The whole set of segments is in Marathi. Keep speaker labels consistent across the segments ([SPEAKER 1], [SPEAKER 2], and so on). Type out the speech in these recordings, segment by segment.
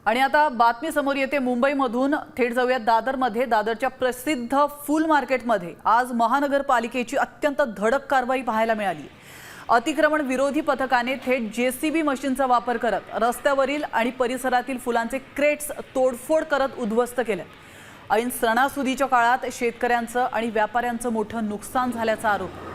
[SPEAKER 1] आणि आता बातमी समोर येते मुंबईमधून. थेट जाऊयात दादरमध्ये. दादरच्या प्रसिद्ध फुल मार्केटमध्ये आज महानगरपालिकेची अत्यंत धडक कारवाई पाहायला मिळाली. अतिक्रमण विरोधी पथकाने थेट जेसीबी मशीनचा वापर करत रस्त्यावरील आणि परिसरातील फुलांचे क्रेट्स तोडफोड करत उद्ध्वस्त केले. ऐन सणासुदीच्या काळात शेतकऱ्यांचं आणि व्यापाऱ्यांचं मोठं नुकसान झाल्याचा आरोप.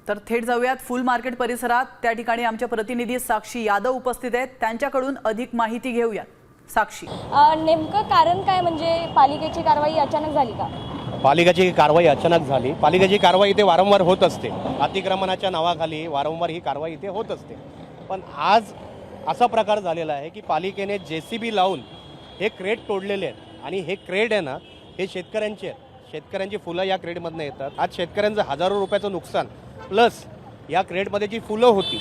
[SPEAKER 1] तर थेट जाऊयात फुल मार्केट परिसरात. त्या ठिकाणी आमच्या प्रतिनिधी साक्षी यादव उपस्थित आहेत. त्यांच्याकडून अधिक माहिती घेऊयात. साक्षी,
[SPEAKER 2] नेमकं कारण काय, म्हणजे पालिकेची कारवाई अचानक झाली का?
[SPEAKER 3] पालिकेची कारवाई अचानक झाली. पालिकेची कारवाई इथे वारंवार होत असते. अतिक्रमणाच्या नावाखाली वारंवार ही कारवाई इथे होत असते. पण आज असा प्रकार झालेला आहे की पालिकेने जेसीबी लावून हे क्रेट तोडलेले आहेत. आणि हे क्रेट आहे ना, हे शेतकऱ्यांचे आहेत. शेतकऱ्यांची फुलं या क्रेटमधनं येतात. आज शेतकऱ्यांचं हजारो रुपयाचं नुकसान, प्लस या क्रेटमध्ये जी फुलं होती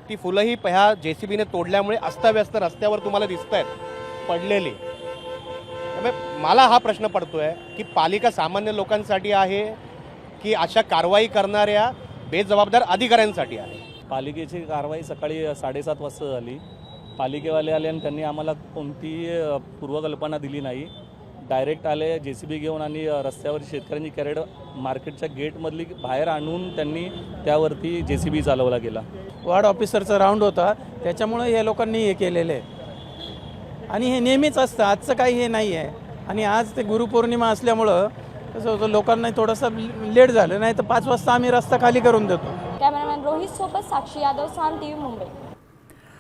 [SPEAKER 3] ती फुलंही ह्या जेसीबीने तोडल्यामुळे अस्ताव्यस्त रस्त्यावर तुम्हाला दिसत आहेत पडलेली. त्यामुळे मला हा प्रश्न पडतोय की पालिका सामान्य लोकांसाठी आहे की अशा कारवाई करणाऱ्या बेजबाबदार अधिकाऱ्यांसाठी आहे?
[SPEAKER 4] पालिकेची कारवाई सकाळी 7:30 वाजता झाली. पालिकेवाले आले आणि त्यांनी आम्हाला कोणतीही पूर्वकल्पना दिली नाही. डायरेक्ट आले जेसीबी घेऊन आणि रस्त्यावर शेतकऱ्यांची कॅरेट मार्केटच्या गेटमधली बाहेर आणून त्यांनी त्यावरती जेसीबी चालवला गेला.
[SPEAKER 5] वार्ड ऑफिसरचा राऊंड होता, त्याच्यामुळे हे लोकांनी हे केलेलं आहे. आणि हे नेहमीच असतं, आजचं काही हे नाही आहे. आणि आज ते गुरुपौर्णिमा असल्यामुळं कसं होतं, लोकांना थोडंसं लेट झालं, नाही तर 5 वाजता आम्ही रस्ता खाली करून देतो.
[SPEAKER 2] कॅमेरामॅन रोहित सोबत साक्षी यादव, साम टीव्ही, मुंबई.